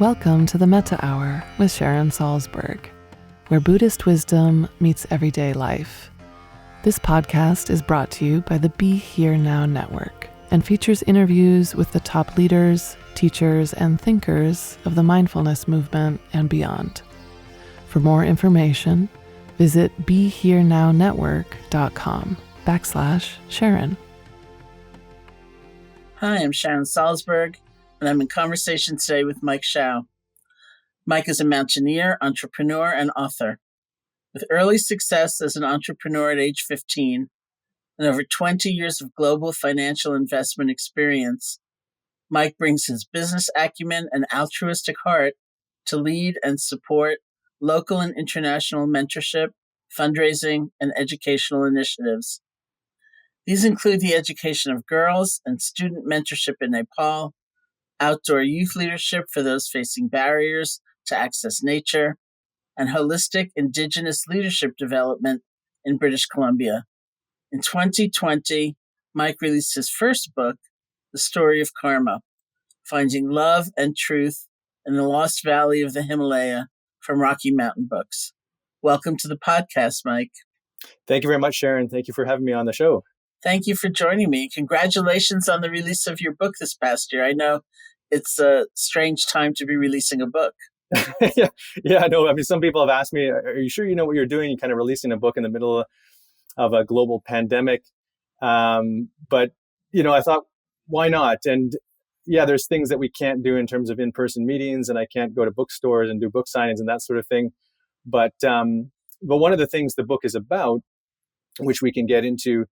Welcome to the Metta Hour with Sharon Salzberg, where Buddhist wisdom meets everyday life. This podcast is brought to you by the Be Here Now Network and features interviews with the top leaders, teachers, and thinkers of the mindfulness movement and beyond. For more information, visit BeHereNowNetwork.com/Sharon. Hi, I'm Sharon Salzberg, and I'm in conversation today with Mike Schauch. Mike is a mountaineer, entrepreneur, and author. With early success as an entrepreneur at age 15 and over 20 years of global financial investment experience, Mike brings his business acumen and altruistic heart to lead and support local and international mentorship, fundraising, and educational initiatives. These include the education of girls and student mentorship in Nepal, outdoor youth leadership for those facing barriers to access nature, and holistic Indigenous leadership development in British Columbia. In 2020, Mike released his first book, The Story of Karma, Finding Love and Truth in the Lost Valley of the Himalaya from Rocky Mountain Books. Welcome to the podcast, Mike. Thank you very much, Sharon. Thank you for having me on the show. Thank you for joining me. Congratulations on the release of your book this past year. I know it's a strange time to be releasing a book. Yeah, no, I mean, some people have asked me, are you sure you know what you're doing? You're kind of releasing a book in the middle of a global pandemic. But, I thought, why not? And yeah, there's things that we can't do in terms of in-person meetings, and I can't go to bookstores and do book signings and that sort of thing. But one of the things the book is about, which we can get into,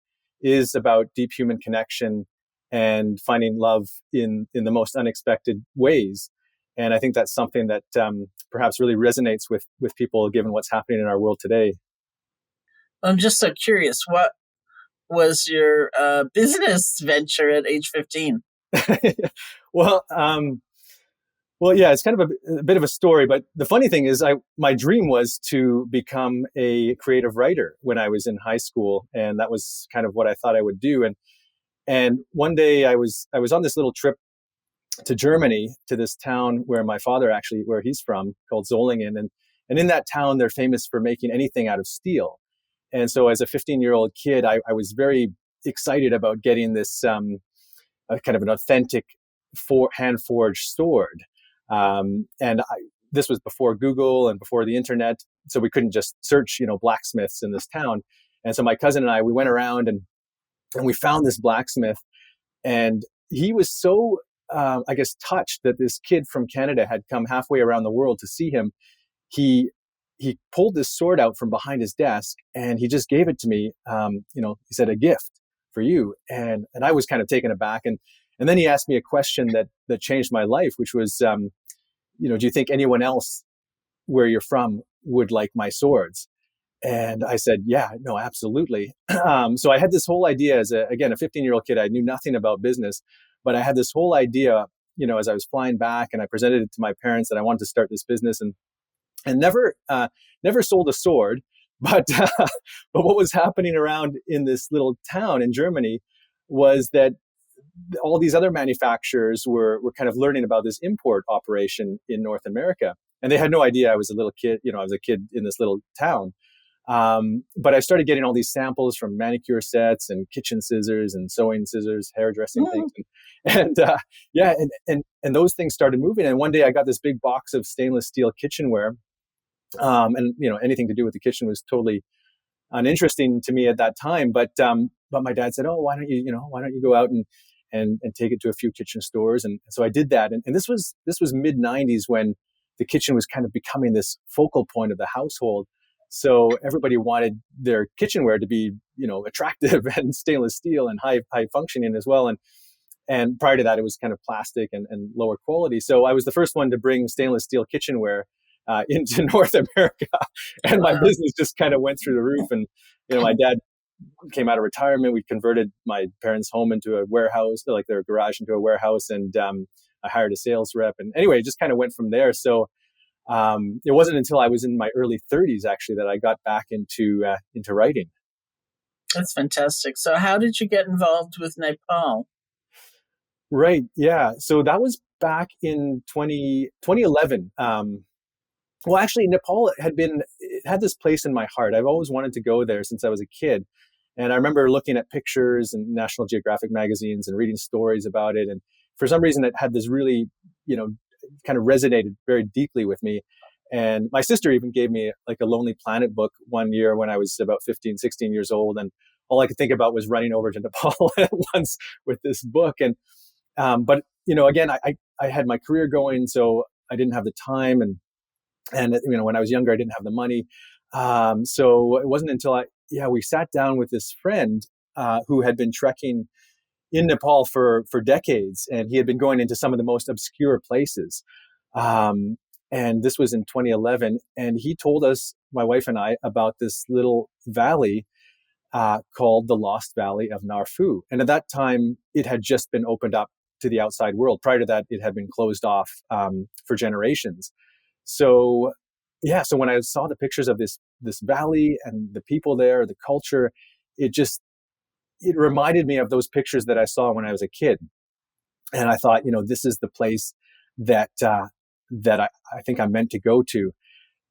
is about deep human connection and finding love in the most unexpected ways. And I think that's something that perhaps really resonates with people given what's happening in our world today. I'm just so curious, what was your business venture at age 15? Well, yeah, it's kind of a bit of a story, but the funny thing is my dream was to become a creative writer when I was in high school, and that was kind of what I thought I would do. And one day I was on this little trip to Germany, to this town where my father where he's from, called Solingen, and in that town they're famous for making anything out of steel. And so as a 15-year-old kid, I was very excited about getting this kind of an authentic hand-forged sword. This was before Google and before the internet, so we couldn't just search, blacksmiths in this town. And so my cousin and I, we went around and we found this blacksmith, and he was so, touched that this kid from Canada had come halfway around the world to see him. He pulled this sword out from behind his desk, and he just gave it to me. He said, "A gift for you," and I was kind of taken aback. And then he asked me a question that changed my life, which was, do you think anyone else where you're from would like my swords? And I said, yeah, no, absolutely. So I had this whole idea as a 15-year-old kid. I knew nothing about business, but I had this whole idea, as I was flying back, and I presented it to my parents that I wanted to start this business, and never sold a sword. But what was happening around in this little town in Germany was that all these other manufacturers were kind of learning about this import operation in North America. And they had no idea I was a little kid, I was a kid in this little town. But I started getting all these samples from manicure sets and kitchen scissors and sewing scissors, hairdressing things. And those things started moving. And one day I got this big box of stainless steel kitchenware. And anything to do with the kitchen was totally uninteresting to me at that time. But my dad said, "Oh, why don't you go out and take it to a few kitchen stores?" And so I did that. And this was mid 90s when the kitchen was kind of becoming this focal point of the household. So everybody wanted their kitchenware to be, attractive and stainless steel and high functioning as well. And prior to that, it was kind of plastic and lower quality. So I was the first one to bring stainless steel kitchenware into North America, and my business just kind of went through the roof. And my dad came out of retirement. We converted my parents' home into a warehouse, like their garage into a warehouse, and I hired a sales rep. And anyway, it just kind of went from there. So it wasn't until I was in my early 30s actually that I got back into writing. That's fantastic. So how did you get involved with Nepal? Right. Yeah. So that was back in 2011. Well, actually, Nepal had this place in my heart. I've always wanted to go there since I was a kid. And I remember looking at pictures and National Geographic magazines and reading stories about it. And for some reason, it had this really, kind of resonated very deeply with me. And my sister even gave me like a Lonely Planet book one year when I was about 15, 16 years old. And all I could think about was running over to Nepal at once with this book. And, but, again, I had my career going, so I didn't have the time. And when I was younger, I didn't have the money. So it wasn't until we sat down with this friend who had been trekking in Nepal for decades, and he had been going into some of the most obscure places. And this was in 2011, and he told us, my wife and I, about this little valley called the Lost Valley of Narfu. And at that time, it had just been opened up to the outside world. Prior to that, it had been closed off for generations. So when I saw the pictures of this valley and the people there, the culture, it reminded me of those pictures that I saw when I was a kid. And I thought, this is the place that I think I'm meant to go to.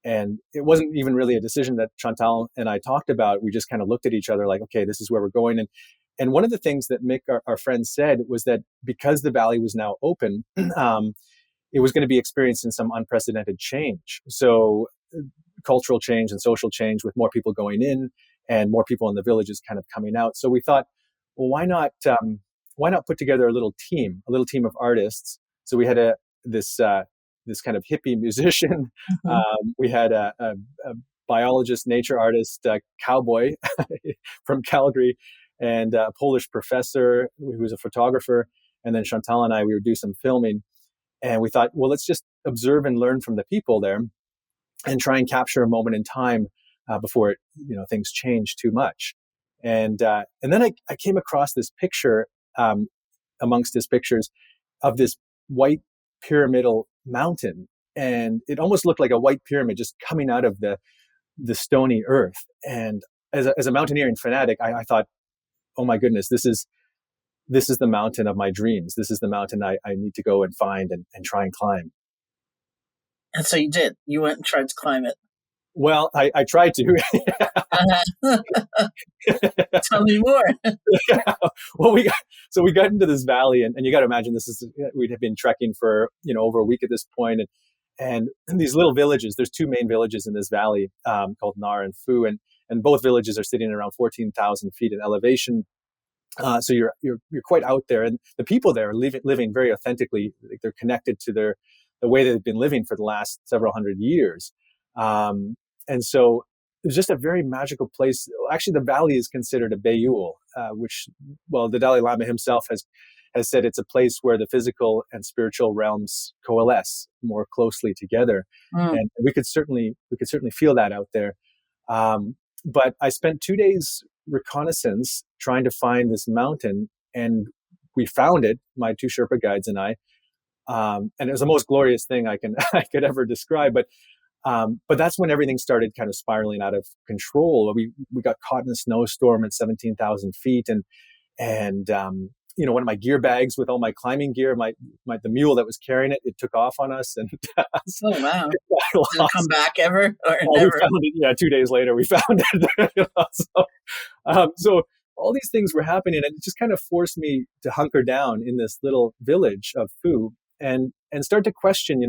And it wasn't even really a decision that Chantal and I talked about. We just kind of looked at each other like, okay, this is where we're going. And one of the things that Mick, our friend, said was that because the valley was now open, it was going to be experiencing some unprecedented change. So cultural change and social change, with more people going in and more people in the villages kind of coming out. So we thought, well, why not put together a little team of artists? So we had this kind of hippie musician. We had a biologist, nature artist, cowboy from Calgary, and a Polish professor who was a photographer. And then Chantal and I, we would do some filming. And we thought, well, let's just observe and learn from the people there and try and capture a moment in time before things change too much. And then I came across this picture amongst his pictures of this white pyramidal mountain. And it almost looked like a white pyramid just coming out of the stony earth. And as a mountaineering fanatic, I thought, oh my goodness, this is the mountain of my dreams. This is the mountain I need to go and find and try and climb. And so you did. You went and tried to climb it. Well, I tried to. Tell me more. Yeah. Well, we got into this valley, and you got to imagine we'd have been trekking for over a week at this point, and these little villages. There's two main villages in this valley called Nar and Fu, and both villages are sitting around 14,000 feet in elevation. So you're quite out there, and the people there are living very authentically. Like, they're connected to the way they've been living for the last several hundred years. And so it's just a very magical place. Actually, the valley is considered a Bayul, which, well, the Dalai Lama himself has said it's a place where the physical and spiritual realms coalesce more closely together. And we could certainly feel that out there. But I spent 2 days reconnaissance trying to find this mountain, and we found it, my two Sherpa guides and I. And it was the most glorious thing I could ever describe. But that's when everything started kind of spiraling out of control. We got caught in a snowstorm at 17,000 feet, and one of my gear bags with all my climbing gear, the mule that was carrying it took off on us. And oh wow! Did it come back ever? Or never? We found it. Yeah, 2 days later we found it. So all these things were happening, and it just kind of forced me to hunker down in this little village of Phu and start to question,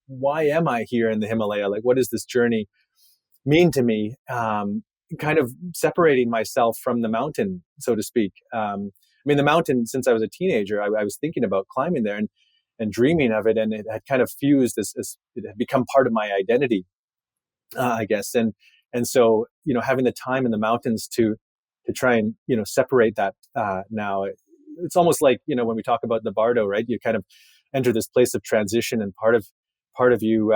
why am I here in the Himalaya? Like, what does this journey mean to me? Kind of separating myself from the mountain, so to speak. The mountain, since I was a teenager, I was thinking about climbing there and dreaming of it, and it had kind of fused as it had become part of my identity, I guess. And so, having the time in the mountains to try and, separate that now, it's almost like, when we talk about the bardo, right? You kind of enter this place of transition, and part of you,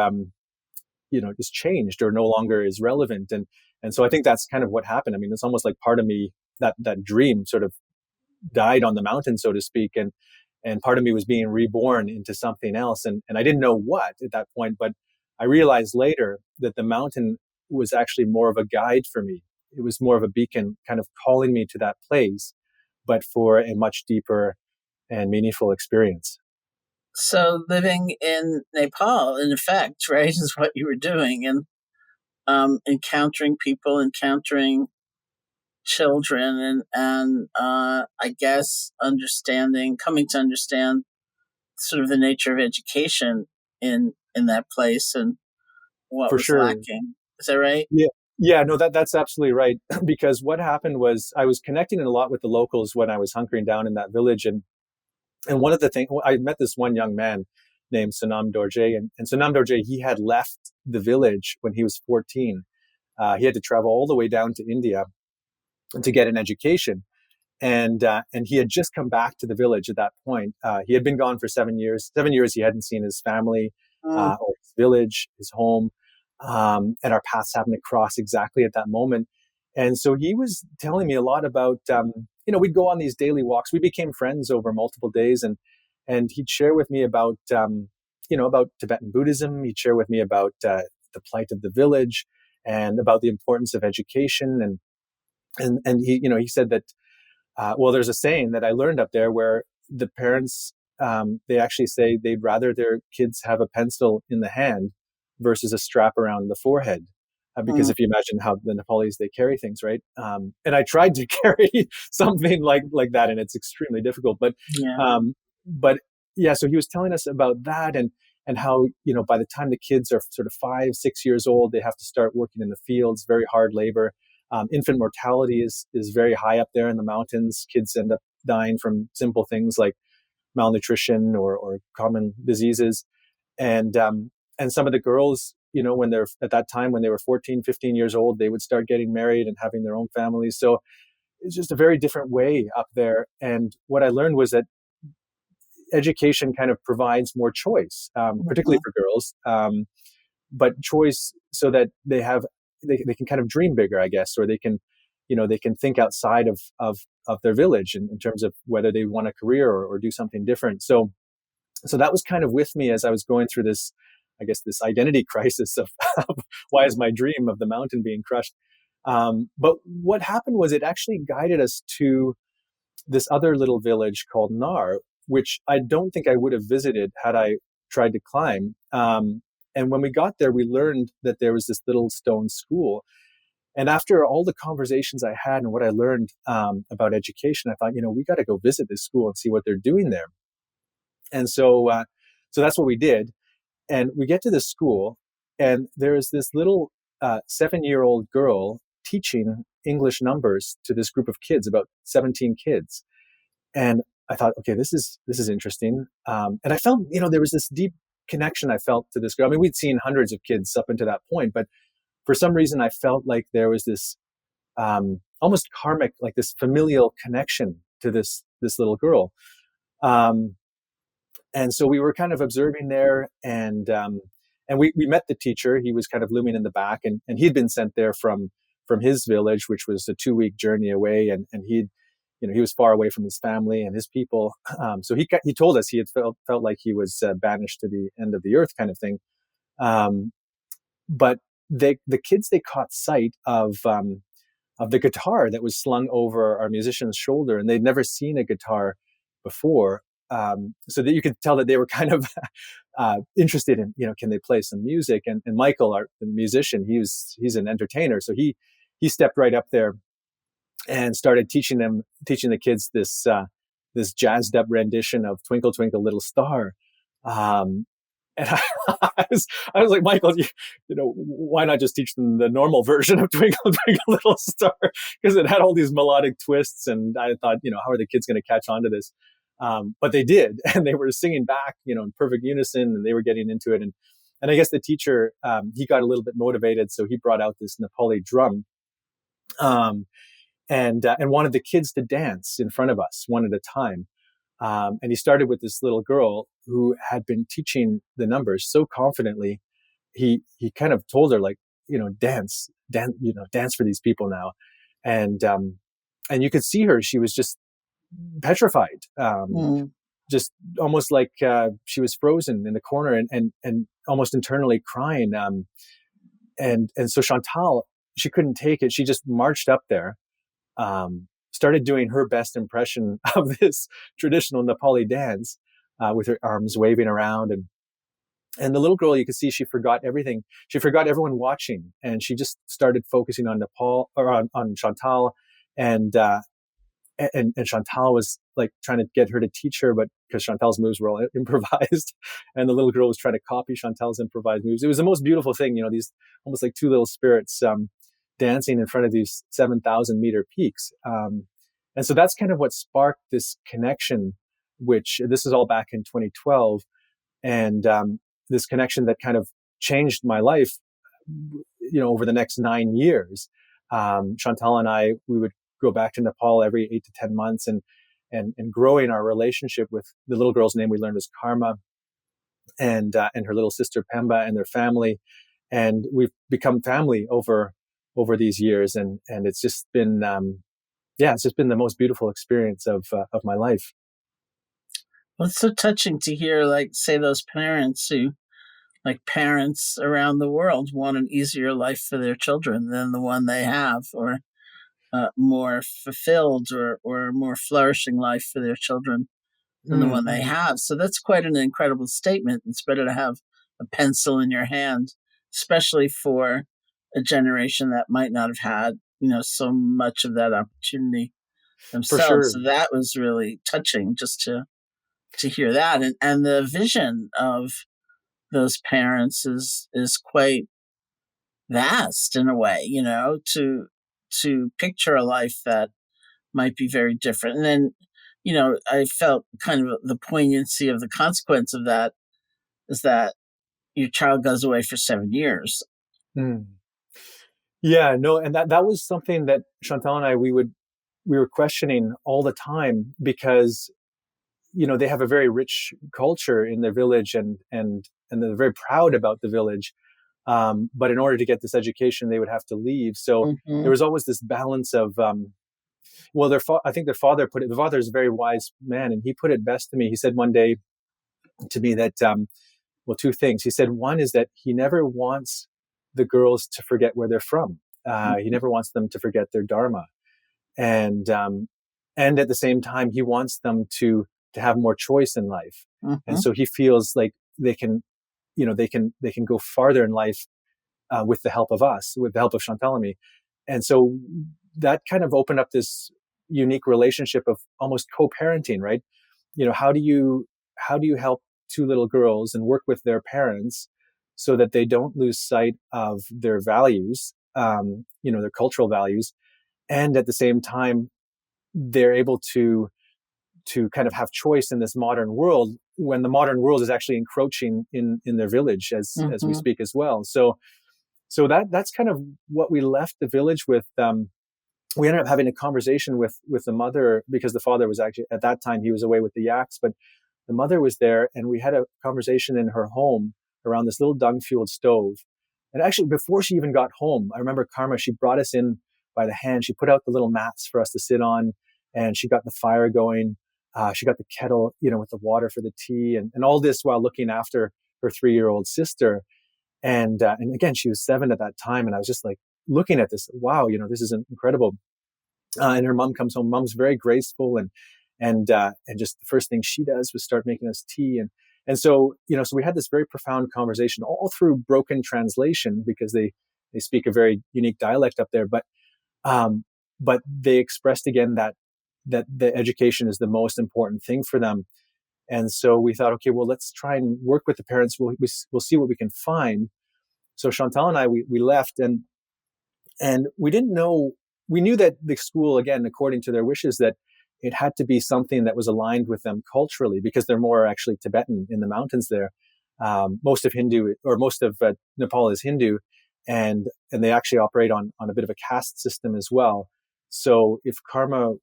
is changed or no longer is relevant. And so I think that's kind of what happened. It's almost like part of me, that dream sort of died on the mountain, so to speak. And part of me was being reborn into something else. And I didn't know what at that point, but I realized later that the mountain was actually more of a guide for me. It was more of a beacon kind of calling me to that place, but for a much deeper and meaningful experience. So living in Nepal, in effect, right, is what you were doing, and encountering people, encountering children, and I guess coming to understand sort of the nature of education in that place and what For was sure. lacking. Is that right? Yeah. Yeah, no, that's absolutely right. Because what happened was I was connecting a lot with the locals when I was hunkering down in that village. And one of the things, I met this one young man named Sonam Dorje. And Sonam Dorje, he had left the village when he was 14. He had to travel all the way down to India to get an education. And he had just come back to the village at that point. He had been gone for 7 years. 7 years he hadn't seen his family Mm. or his village, his home, and our paths happened to cross exactly at that moment. And so he was telling me a lot about, we'd go on these daily walks. We became friends over multiple days, and he'd share with me about, about Tibetan Buddhism. He'd share with me about the plight of the village and about the importance of education. And he said that there's a saying that I learned up there where the parents, they actually say they'd rather their kids have a pencil in the hand versus a strap around the forehead. Because Mm. if you imagine how the Nepalis, they carry things, right? And I tried to carry something like that, and it's extremely difficult. Yeah. But yeah, so he was telling us about that and how, by the time the kids are sort of 5, 6 years old, they have to start working in the fields, very hard labor. Infant mortality is very high up there in the mountains. Kids end up dying from simple things like malnutrition or common diseases. And some of the girls, when they're at that time, when they were 14, 15 years old, they would start getting married and having their own families. So it's just a very different way up there. And what I learned was that education kind of provides more choice, particularly Mhm. for girls, but choice so that they can kind of dream bigger, I guess, or they can think outside of their village in terms of whether they want a career or do something different. So that was kind of with me as I was going through this, I guess, this identity crisis of why is my dream of the mountain being crushed. But what happened was it actually guided us to this other little village called Nar, which I don't think I would have visited had I tried to climb. And when we got there, we learned that there was this little stone school. And after all the conversations I had and what I learned about education, I thought, we got to go visit this school and see what they're doing there. And so that's what we did. And we get to this school, and there is this little 7-year-old girl teaching English numbers to this group of kids, about 17 kids. And I thought, okay, this is interesting. And I felt, there was this deep connection I felt to this girl. I mean, we'd seen hundreds of kids up until that point, but for some reason, I felt like there was this almost karmic, like this familial connection to this little girl. Um, and so we were kind of observing there, and we met the teacher. He was kind of looming in the back, and he'd been sent there from his village, which was a 2-week journey away, and he was far away from his family and his people. So he told us he had felt like he was banished to the end of the earth, kind of thing. But the kids, they caught sight of the guitar that was slung over our musician's shoulder, and they'd never seen a guitar before. So that you could tell that they were kind of interested in, can they play some music? And Michael, the musician, he's an entertainer, so he stepped right up there and started teaching the kids this jazzed up rendition of "Twinkle Twinkle Little Star." And I was like, Michael, why not just teach them the normal version of Twinkle Twinkle Little Star? Because it had all these melodic twists, and I thought, how are the kids going to catch on to this? But they did, and they were singing back, in perfect unison, and they were getting into it. And I guess the teacher, he got a little bit motivated, so he brought out this Nepali drum, and wanted the kids to dance in front of us one at a time. And he started with this little girl who had been teaching the numbers so confidently. He kind of told her, like, dance, dance for these people now. And you could see her; she was just petrified, Mm. just almost like she was frozen in the corner and almost internally crying. And so Chantal, she couldn't take it. She just marched up there, started doing her best impression of this traditional Nepali dance. with her arms waving around. And the little girl, you could see she forgot everything. She forgot everyone watching, and she just started focusing on Nepal, or on Chantal. And, and Chantal was like trying to get her to teach her, but because Chantal's moves were all improvised, and the little girl was trying to copy Chantal's improvised moves. It was the most beautiful thing, these almost like two little spirits dancing in front of these 7,000-meter peaks. And so that's kind of what sparked this connection, which this is all back in 2012. And this connection that kind of changed my life, over the next 9 years. Chantal and I, we would go back to Nepal every 8 to 10 months and growing our relationship with the little girl's name we learned was Karma, and her little sister Pemba and their family. And we've become family over these years. And it's just been, it's just been the most beautiful experience of my life. Well, it's so touching to hear, like, say, those parents who, like parents around the world, want an easier life for their children than the one they have, or more fulfilled or more flourishing life for their children than the one they have. So that's quite an incredible statement. It's better to have a pencil in your hand, especially for a generation that might not have had, so much of that opportunity themselves. For sure. So that was really touching just to hear that. And the vision of those parents is quite vast in a way, to picture a life that might be very different. And then, I felt kind of the poignancy of the consequence of that is that your child goes away for 7 years. Yeah, no, and that was something that Chantal and I, we were questioning all the time, because they have a very rich culture in their village, and they're very proud about the village. But in order to get this education, they would have to leave. So there was always this balance of, I think their father put it, the father is a very wise man, and he put it best to me. He said one day to me that, two things. He said, one is that he never wants the girls to forget where they're from. He never wants them to forget their dharma. And at the same time, he wants them to have more choice in life. And so he feels like they can go farther in life with the help of us, with the help of Chantal and me. And so that kind of opened up this unique relationship of almost co-parenting, right? How do you help two little girls and work with their parents so that they don't lose sight of their values, their cultural values, and at the same time they're able to kind of have choice in this modern world, when the modern world is actually encroaching in their village as we speak as well. So that's kind of what we left the village with. We ended up having a conversation with the mother, because the father was actually, at that time, he was away with the yaks, but the mother was there, and we had a conversation in her home around this little dung-fueled stove. And actually, before she even got home, I remember Karma, she brought us in by the hand. She put out the little mats for us to sit on, and she got the fire going. She got the kettle, with the water for the tea, and all this while looking after her 3-year-old sister. And again, she was 7 at that time. And I was just like looking at this, wow, this is incredible. And her mom comes home. Mom's very graceful, and just the first thing she does was start making us tea. And so, so we had this very profound conversation all through broken translation, because they speak a very unique dialect up there. But they expressed again that the education is the most important thing for them. And so we thought, okay, well, let's try and work with the parents. We'll see what we can find. So Chantal and I, we left, and we didn't know, we knew that the school, again, according to their wishes, that it had to be something that was aligned with them culturally, because they're more actually Tibetan in the mountains there. Most of Nepal is Hindu, and they actually operate on a bit of a caste system as well. So if Karma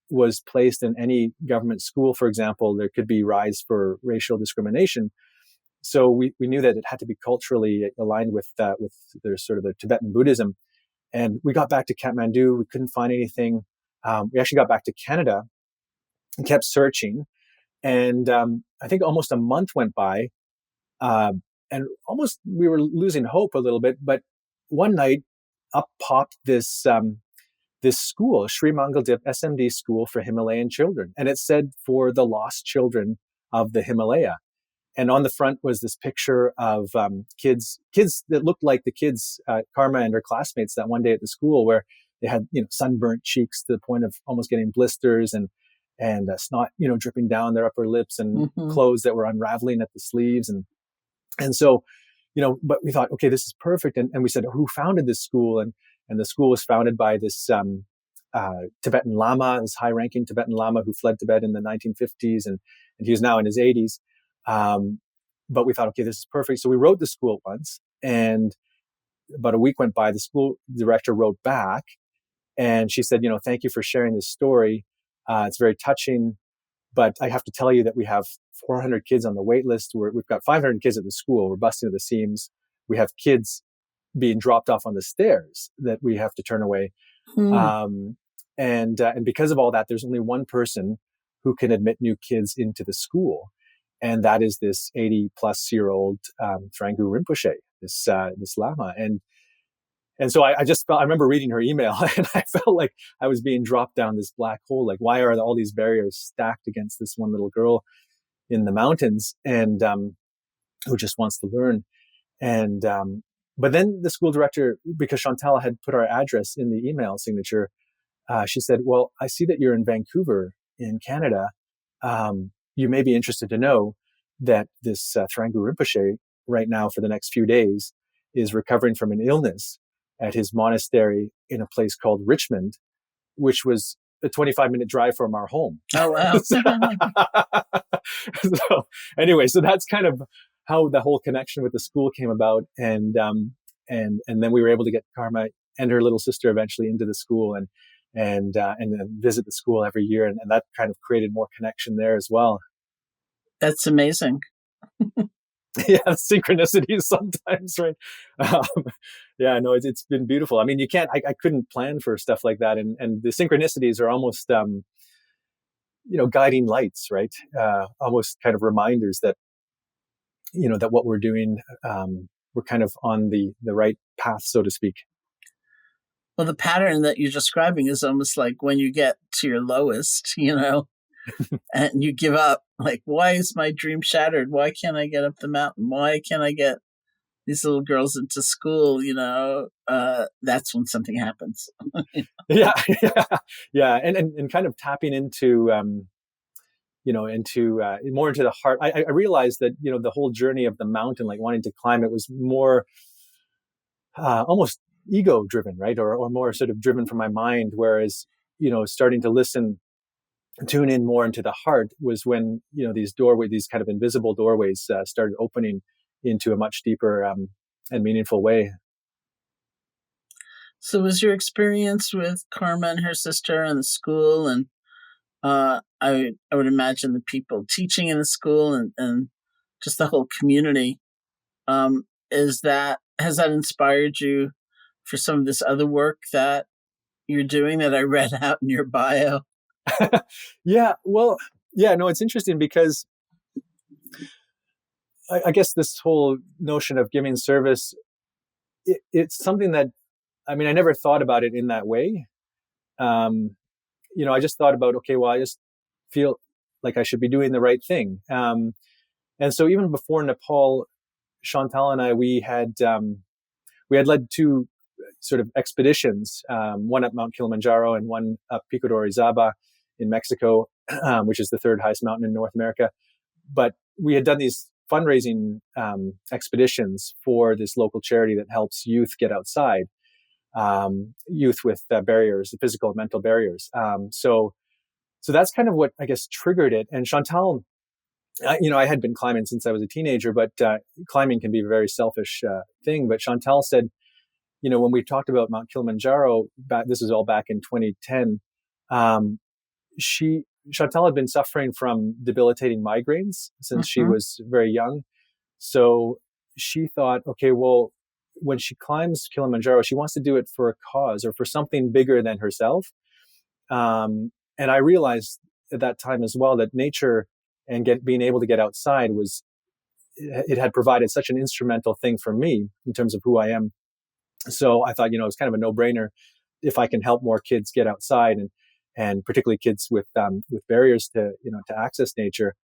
was placed in any government school, for example, there could be rise for racial discrimination. So we knew that it had to be culturally aligned with their sort of the Tibetan Buddhism. And we got back to Kathmandu. We couldn't find anything. We actually got back to Canada and kept searching. And I think almost a month went by, and almost we were losing hope a little bit. But one night, up popped this school, Sri Mangal Dip SMD School for Himalayan Children, and it said for the lost children of the Himalaya. And on the front was this picture of kids that looked like the kids, Karma and her classmates, that one day at the school where they had, sunburnt cheeks to the point of almost getting blisters and snot, dripping down their upper lips, and clothes that were unraveling at the sleeves. And so, but we thought, okay, this is perfect. And we said, who founded this school? And the school was founded by this Tibetan Lama, this high-ranking Tibetan Lama who fled Tibet in the 1950s, and he was now in his 80s. But we thought, okay, this is perfect. So we wrote the school once, and about a week went by. The school director wrote back, and she said, thank you for sharing this story. It's very touching, but I have to tell you that we have 400 kids on the wait list. We've got 500 kids at the school. We're busting at the seams. We have kids being dropped off on the stairs that we have to turn away. And because of all that, there's only one person who can admit new kids into the school. And that is this 80-plus-year-old Thrangu Rinpoche, this Lama. And so I just felt, I remember reading her email, and I felt like I was being dropped down this black hole. Like, why are all these barriers stacked against this one little girl in the mountains, and who just wants to learn? And but then the school director, because Chantal had put our address in the email signature, she said, well, I see that you're in Vancouver in Canada. You may be interested to know that this Thrangu Rinpoche right now for the next few days is recovering from an illness at his monastery in a place called Richmond, which was a 25-minute drive from our home. Oh, wow. So anyway, so that's kind of how the whole connection with the school came about. And then we were able to get Karma and her little sister eventually into the school and then visit the school every year. And that kind of created more connection there as well. That's amazing. Yeah, synchronicities sometimes, right? Yeah, no, it's been beautiful. I mean, I couldn't plan for stuff like that. And the synchronicities are almost, guiding lights, right? Almost kind of reminders that, that what we're doing, we're kind of on the right path, so to speak. Well, the pattern that you're describing is almost like when you get to your lowest, and you give up, like, why is my dream shattered? Why can't I get up the mountain? Why can't I get these little girls into school? That's when something happens. Yeah. And kind of tapping into, more into the heart. I realized that, the whole journey of the mountain, like wanting to climb it, was more almost ego driven, right? Or more sort of driven from my mind. Whereas, starting to tune in more into the heart was when, these kind of invisible doorways started opening into a much deeper and meaningful way. So was your experience with Karma and her sister and the school, and I would imagine the people teaching in the school and just the whole community, has that inspired you for some of this other work that you're doing that I read out in your bio? Yeah, well, yeah, no, it's interesting because I guess this whole notion of giving service, it's something that, I mean, I never thought about it in that way. I just thought about, okay, well, I just feel like I should be doing the right thing. And so even before Nepal, Chantal and I, we had led two sort of expeditions, one up Mount Kilimanjaro and one up Pico de Orizaba in Mexico, which is the third highest mountain in North America. But we had done these fundraising expeditions for this local charity that helps youth get outside, youth with barriers, physical and mental barriers. So that's kind of what I guess triggered it. And Chantal, I had been climbing since I was a teenager, but climbing can be a very selfish thing. But Chantal said, when we talked about Mount Kilimanjaro, this is all back in 2010, Chantal had been suffering from debilitating migraines since she was very young. So she thought, okay, well, when she climbs Kilimanjaro, she wants to do it for a cause or for something bigger than herself. And I realized at that time as well that nature and being able to get outside it had provided such an instrumental thing for me in terms of who I am. So I thought, it's kind of a no-brainer if I can help more kids get outside and particularly kids with barriers to access nature.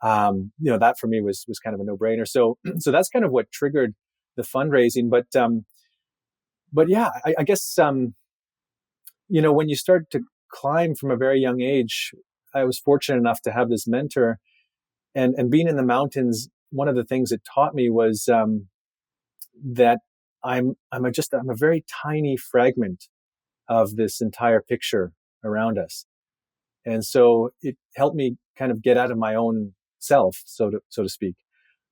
That for me was kind of a no-brainer. So that's kind of what triggered the fundraising. But yeah, I guess when you start to climb from a very young age, I was fortunate enough to have this mentor, and being in the mountains. One of the things it taught me was that I'm a very tiny fragment of this entire picture around us, and so it helped me kind of get out of my own self, so to speak.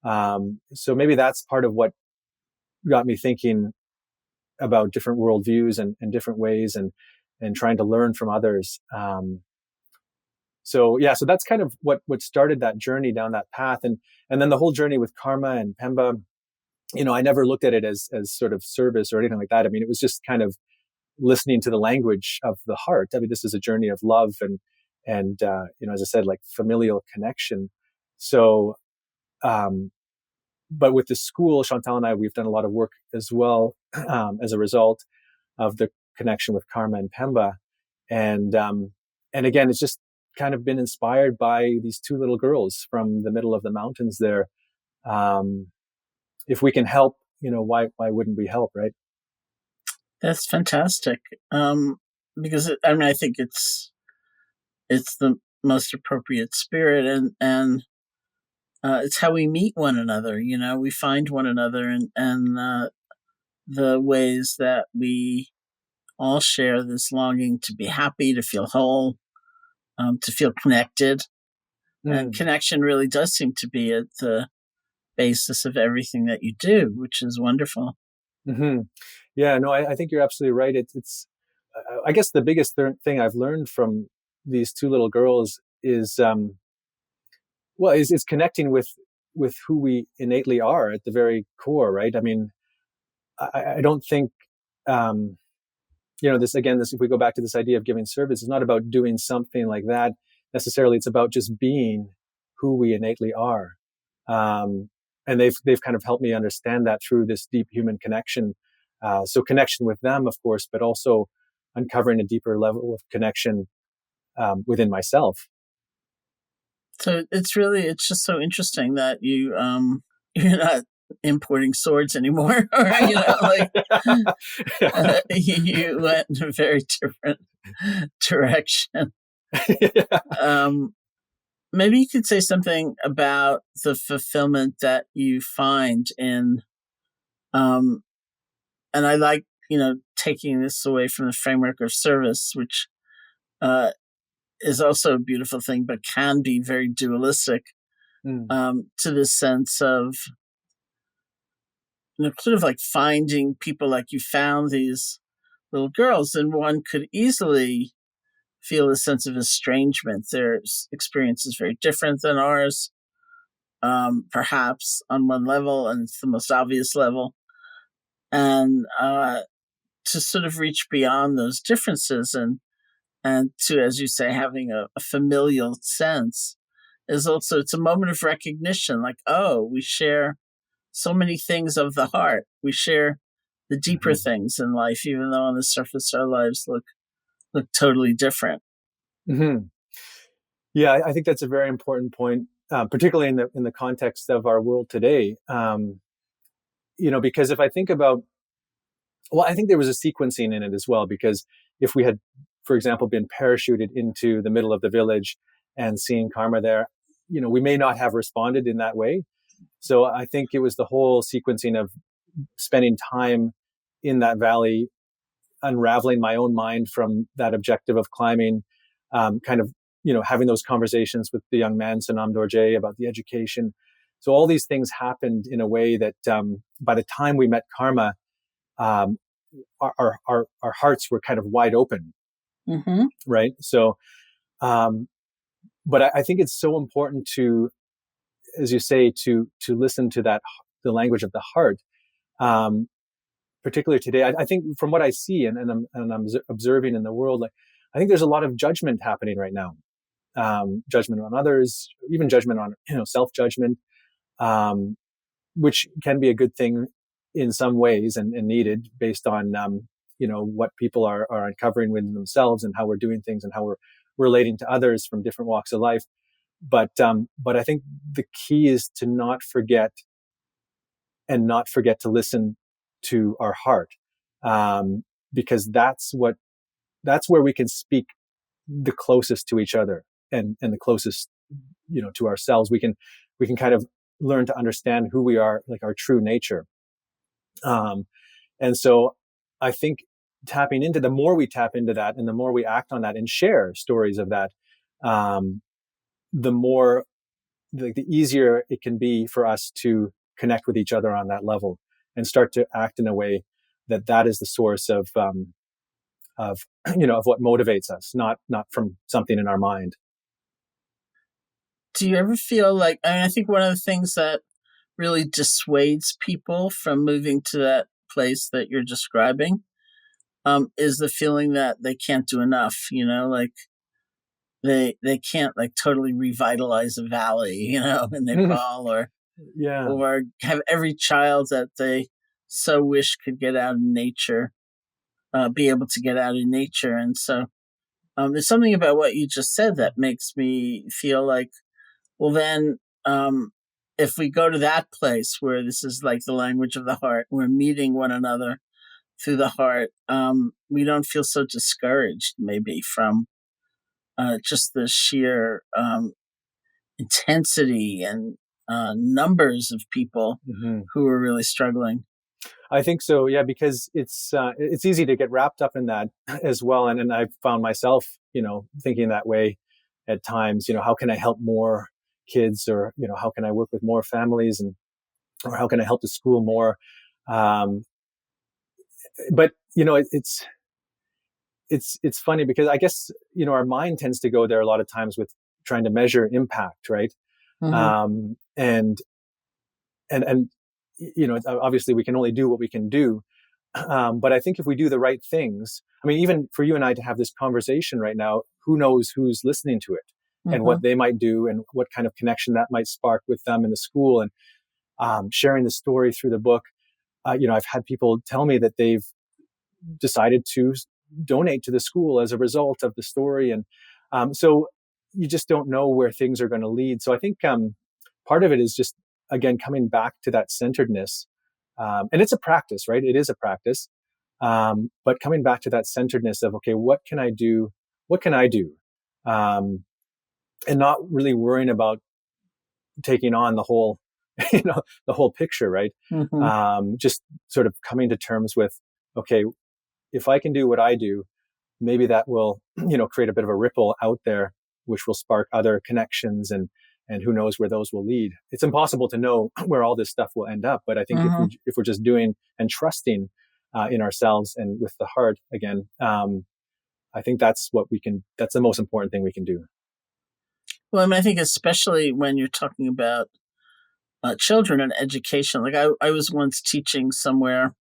So maybe that's part of what got me thinking about different worldviews and different ways, and trying to learn from others. So that's kind of what started that journey down that path, and then the whole journey with karma and Pemba. I never looked at it as sort of service or anything like that. I mean, it was just kind of listening to the language of the heart. I mean, this is a journey of love and as I said, like familial connection. So, but with the school, Chantal and I, we've done a lot of work as well as a result of the connection with karma and Pemba, and again, it's just kind of been inspired by these two little girls from the middle of the mountains there. If we can help, why wouldn't we help, right? That's fantastic. Because I think it's the most appropriate spirit, and it's how we meet one another. We find one another, and the ways that we all share this longing to be happy, to feel whole, to feel connected. And connection really does seem to be at the basis of everything that you do, which is wonderful. Mm-hmm. Yeah, no, I think you're absolutely right. It's I guess the biggest thing I've learned from these two little girls is is connecting with who we innately are at the very core, right? I mean, I don't think this if we go back to this idea of giving service, it's not about doing something like that necessarily. It's about just being who we innately are. And they've kind of helped me understand that through this deep human connection. So connection with them, of course, but also uncovering a deeper level of connection within myself. So it's just so interesting that you're not importing swords anymore, or you went in a very different direction. Yeah. Maybe you could say something about the fulfillment that you find in, and I like, taking this away from the framework of service, which is also a beautiful thing, but can be very dualistic, to the sense of, sort of like finding people like you found these little girls, and one could easily feel a sense of estrangement. Their experience is very different than ours, perhaps on one level, and it's the most obvious level. And to sort of reach beyond those differences and to, as you say, having a familial sense is also, it's a moment of recognition, like, oh, we share so many things of the heart. We share the deeper things in life, even though on the surface our lives look totally different. Mm-hmm. Yeah, I think that's a very important point, particularly in the context of our world today. Because if I think about, I think there was a sequencing in it as well. Because if we had, for example, been parachuted into the middle of the village and seen karma there, we may not have responded in that way. So I think it was the whole sequencing of spending time in that valley, unraveling my own mind from that objective of climbing, kind of, having those conversations with the young man, Sonam Dorje, about the education. So all these things happened in a way that by the time we met karma, our hearts were kind of wide open. Mm-hmm. Right. So, but I think it's so important to, as you say, to listen to the language of the heart, particularly today. I think from what I see and I'm observing in the world, like, I think there's a lot of judgment happening right now, judgment on others, even judgment on, self-judgment, which can be a good thing in some ways and needed based on, what people are uncovering within themselves and how we're doing things and how we're relating to others from different walks of life. but I think the key is to not forget to listen to our heart, because that's where we can speak the closest to each other, and the closest, to ourselves. We can kind of learn to understand who we are, like our true nature. And so I think the more we tap into that, and the more we act on that and share stories of that, the more, the easier it can be for us to connect with each other on that level, and start to act in a way that is the source of of what motivates us, not from something in our mind. Do you ever feel like, I think one of the things that really dissuades people from moving to that place that you're describing, is the feeling that they can't do enough, like they can't like totally revitalize a valley, in Nepal, Yeah. or have every child that they so wish could get out in nature, be able to get out in nature. And so there's something about what you just said that makes me feel like, well, then, if we go to that place where this is like the language of the heart, we're meeting one another through the heart, we don't feel so discouraged, maybe, from just the sheer intensity and numbers of people who are really struggling. I think so, yeah, because it's easy to get wrapped up in that as well, and I've found myself, thinking that way at times. How can I help more kids, or how can I work with more families, or how can I help the school more? But it's funny, because I guess our mind tends to go there a lot of times with trying to measure impact, right? Mm-hmm. And obviously we can only do what we can do. But I think if we do the right things, even for you and I to have this conversation right now, who knows who's listening to it, and what they might do, and what kind of connection that might spark with them in the school, and sharing the story through the book. I've had people tell me that they've decided to donate to the school as a result of the story. And so you just don't know where things are going to lead. So I think part of it is just, again, coming back to that centeredness. And it's a practice, right? It is a practice. But coming back to that centeredness of, okay, what can I do? What can I do? And not really worrying about taking on the whole, the whole picture, right? Just sort of coming to terms with, okay, if I can do what I do, maybe that will, create a bit of a ripple out there, which will spark other connections, and who knows where those will lead. It's impossible to know where all this stuff will end up, but I think if we're just doing and trusting in ourselves and with the heart again, I think that's the most important thing we can do. Well, I think especially when you're talking about children and education. Like I was once teaching somewhere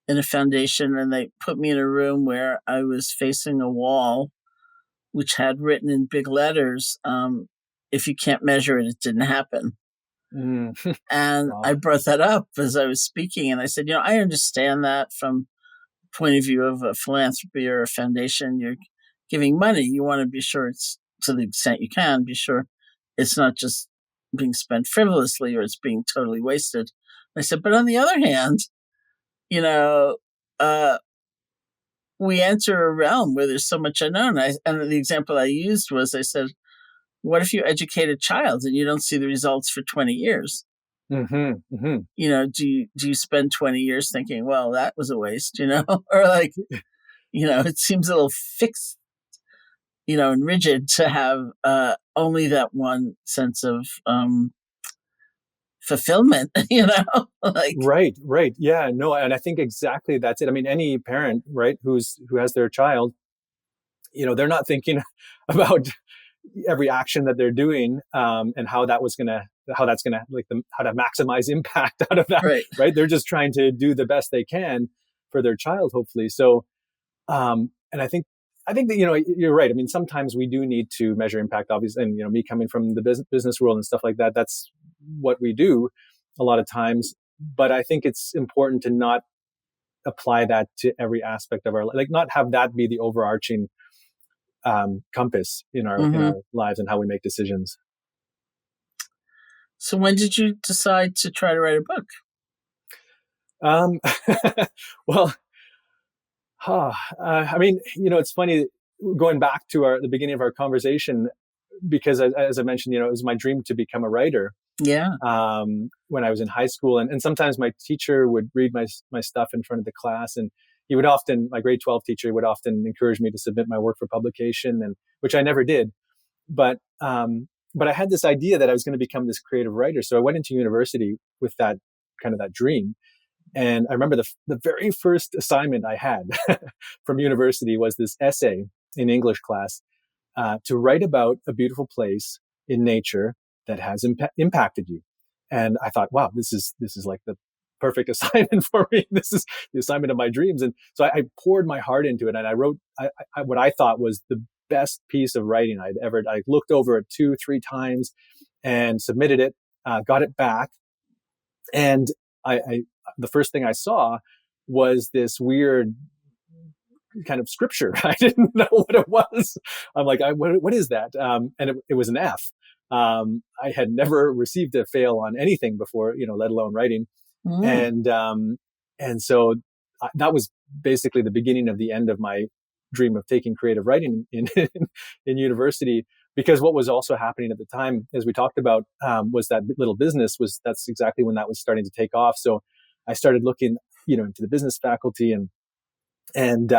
in a foundation, and they put me in a room where I was facing a wall, which had written in big letters, if you can't measure it, it didn't happen. And Wow. I brought that up as I was speaking, and I said, I understand that from the point of view of a philanthropy or a foundation. You're giving money. You want to be sure it's, to the extent you can, be sure it's not just being spent frivolously or it's being totally wasted. I said, but on the other hand, we enter a realm where there's so much unknown. And the example I used was, I said, what if you educate a child and you don't see the results for 20 years? Do you spend 20 years thinking, well, that was a waste, or like, it seems a little fixed, and rigid to have only that one sense of fulfillment, like. Right. Yeah, no. And I think exactly that's it. Any parent, right, who has their child, they're not thinking about every action that they're doing, and how that's gonna how to maximize impact out of that. Right. They're just trying to do the best they can for their child, hopefully. So, and I think that, you're right. Sometimes we do need to measure impact, obviously. And, me coming from the business world and stuff like that, that's what we do a lot of times. But I think it's important to not apply that to every aspect of our life, like not have that be the overarching compass in Mm-hmm. our lives and how we make decisions. So when did you decide to try to write a book? Well, I mean, it's funny going back to the beginning of our conversation, because as I mentioned, it was my dream to become a writer. Yeah. When I was in high school, and sometimes my teacher would read my stuff in front of the class, and he would often, my grade 12 teacher would often encourage me to submit my work for publication, and which I never did. But I had this idea that I was going to become this creative writer. So I went into university with that dream. And I remember the very first assignment I had from university was this essay in English class to write about a beautiful place in nature that has impacted you. And I thought, wow, this is like the perfect assignment for me. This is the assignment of my dreams. And so I poured my heart into it, and I wrote what I thought was the best piece of writing I'd ever. I looked over it 2-3 times and submitted it, got it back, and I the first thing I saw was this weird kind of scripture. I didn't know what it was. I'm like, what is that? And it was an F. I had never received a fail on anything before, let alone writing. And so that was basically the beginning of the end of my dream of taking creative writing in university. Because what was also happening at the time, as we talked about, was that little business that's exactly when that was starting to take off. So I started looking, into the business faculty and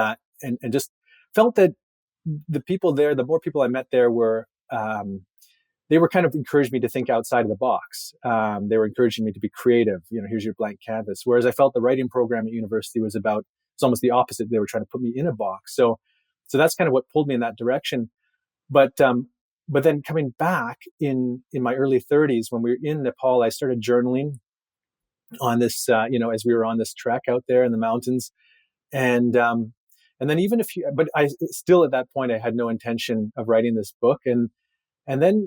just felt that the people there, the more people I met there were, they were kind of encouraged me to think outside of the box. They were encouraging me to be creative. Here's your blank canvas. Whereas I felt the writing program at university was it's almost the opposite. They were trying to put me in a box. So that's kind of what pulled me in that direction. But then coming back in my early 30s, when we were in Nepal, I started journaling on this, as we were on this trek out there in the mountains. And then but I still at that point, I had no intention of writing this book. And then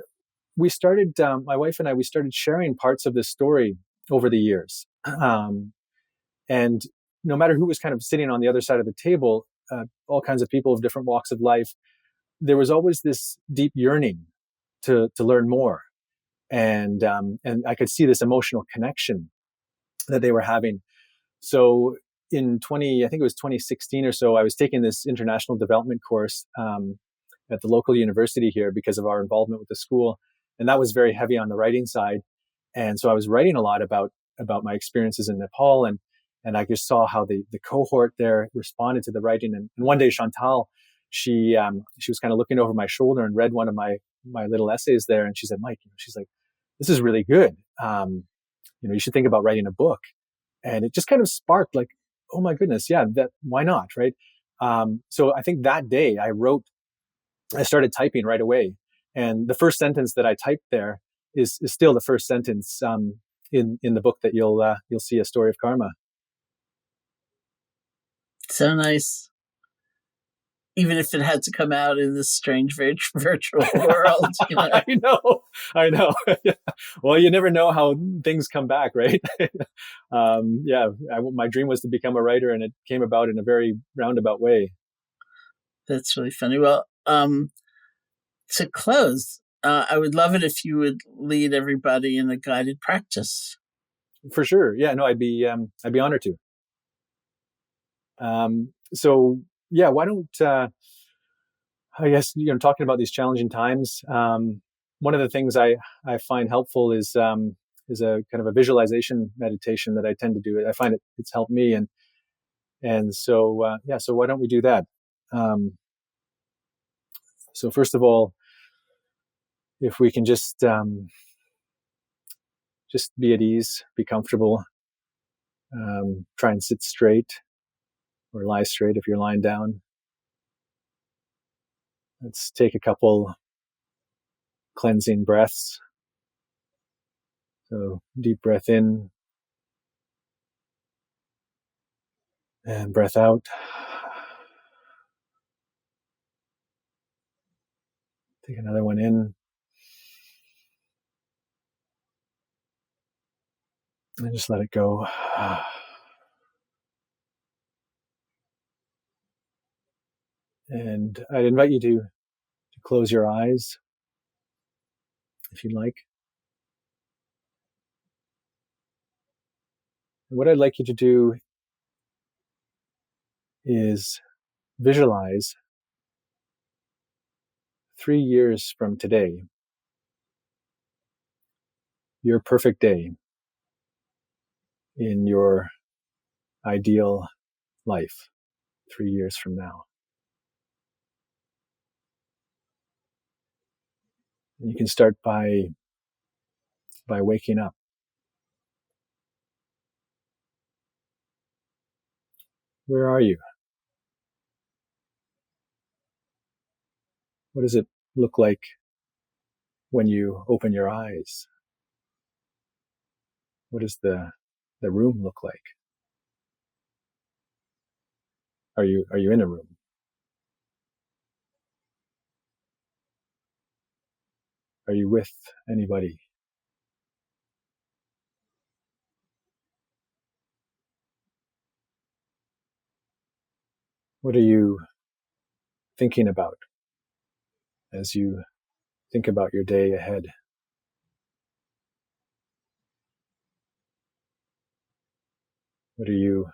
we started, my wife and I, we started sharing parts of this story over the years. And no matter who was kind of sitting on the other side of the table, all kinds of people of different walks of life, there was always this deep yearning to learn more. And I could see this emotional connection that they were having. So in I think it was 2016 or so, I was taking this international development course at the local university here because of our involvement with the school. And that was very heavy on the writing side. And so I was writing a lot about my experiences in Nepal. And I just saw how the cohort there responded to the writing. And one day Chantal, she was kind of looking over my shoulder and read one of my little essays there. And she said, Mike, she's like, this is really good. You should think about writing a book. And it just kind of sparked like, oh my goodness, yeah, why not, right? So I think that day I started typing right away. And the first sentence that I typed there is still the first sentence in the book that you'll see, A Story of Karma. So nice. Even if it had to come out in this strange virtual world. I know. Well, you never know how things come back, right? My dream was to become a writer, and it came about in a very roundabout way. That's really funny. Well, to close, I would love it if you would lead everybody in a guided practice. For sure. Yeah, no, I'd be honored to. So yeah, why don't, I guess, talking about these challenging times, one of the things I find helpful is a kind of a visualization meditation that I tend to do. I find it's helped me. And so, so why don't we do that? So first of all, if we can just be at ease, be comfortable, try and sit straight or lie straight if you're lying down. Let's take a couple cleansing breaths. So deep breath in and breath out. Take another one in. And just let it go. And I'd invite you to Close your eyes if you like. What I'd like you to do is visualize 3 years from today, your perfect day in your ideal life 3 years from now. You can start by waking up. Where are you? What does it look like when you open your eyes? What does the room look like? Are you in a room? Are you with anybody? What are you thinking about as you think about your day ahead? What are you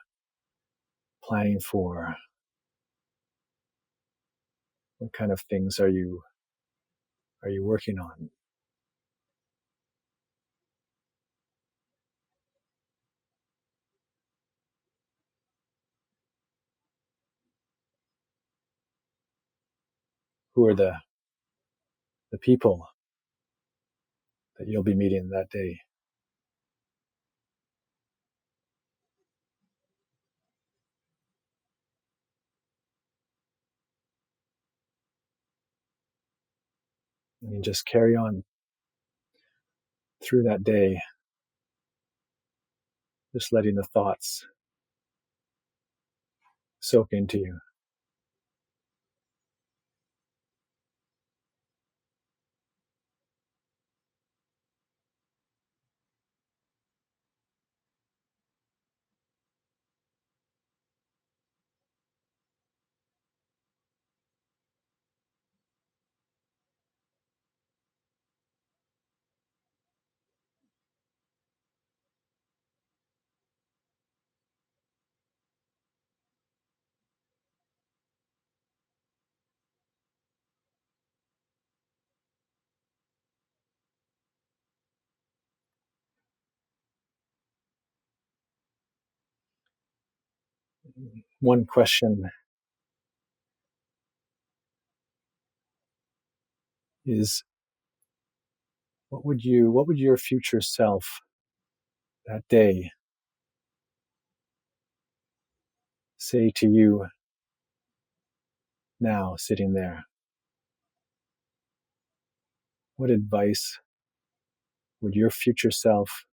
planning for? What kind of things are you working on? Who are the people that you'll be meeting that day? And you just carry on through that day, just letting the thoughts soak into you. One question is, what would your future self that day say to you now, sitting there? What advice would your future self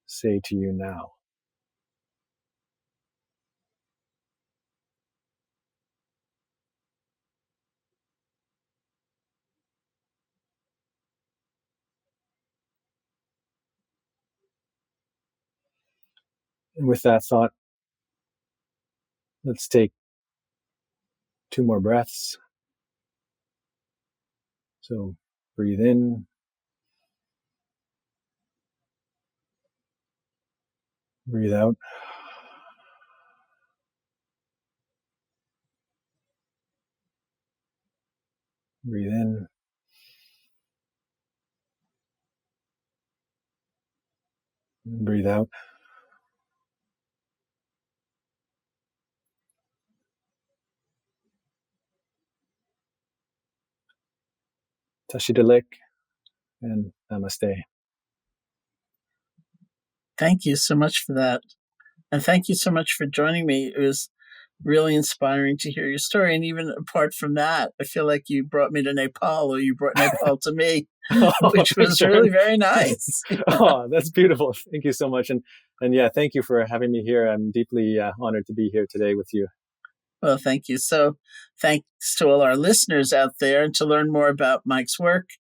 say to you now? And with that thought, let's take 2 more breaths. So breathe in, breathe out. Breathe in, breathe out. Tashidalik and namaste. Thank you so much for that. And thank you so much for joining me. It was really inspiring to hear your story. And even apart from that, I feel like you brought me to Nepal, or you brought Nepal to me, which was really very nice. Oh, that's beautiful. Thank you so much. And yeah, thank you for having me here. I'm deeply honored to be here today with you. Well, thank you. So thanks to all our listeners out there. And to learn more about Mike's work,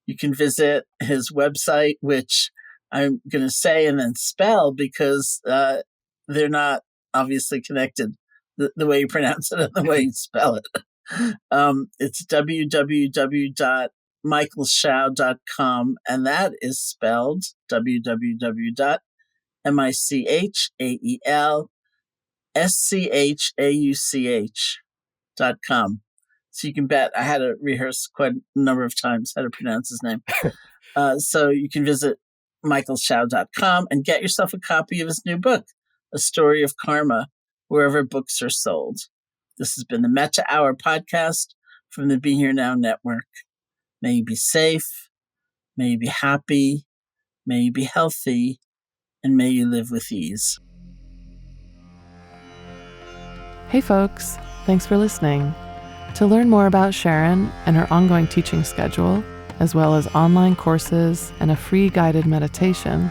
you can visit his website, which I'm going to say and then spell because they're not obviously connected, the way you pronounce it and the way you spell it. It's www.michaelschauch.com, and that is spelled www.michaelschauch.com. So you can bet I had to rehearse quite a number of times how to pronounce his name. So you can visit michaelschauch.com and get yourself a copy of his new book, A Story of Karma, wherever books are sold. This has been the Metta Hour podcast from the Be Here Now Network. May you be safe, may you be happy, may you be healthy, and may you live with ease. Hey folks, thanks for listening. To learn more about Sharon and her ongoing teaching schedule, as well as online courses and a free guided meditation,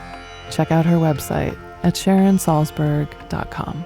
check out her website at sharonsalzberg.com.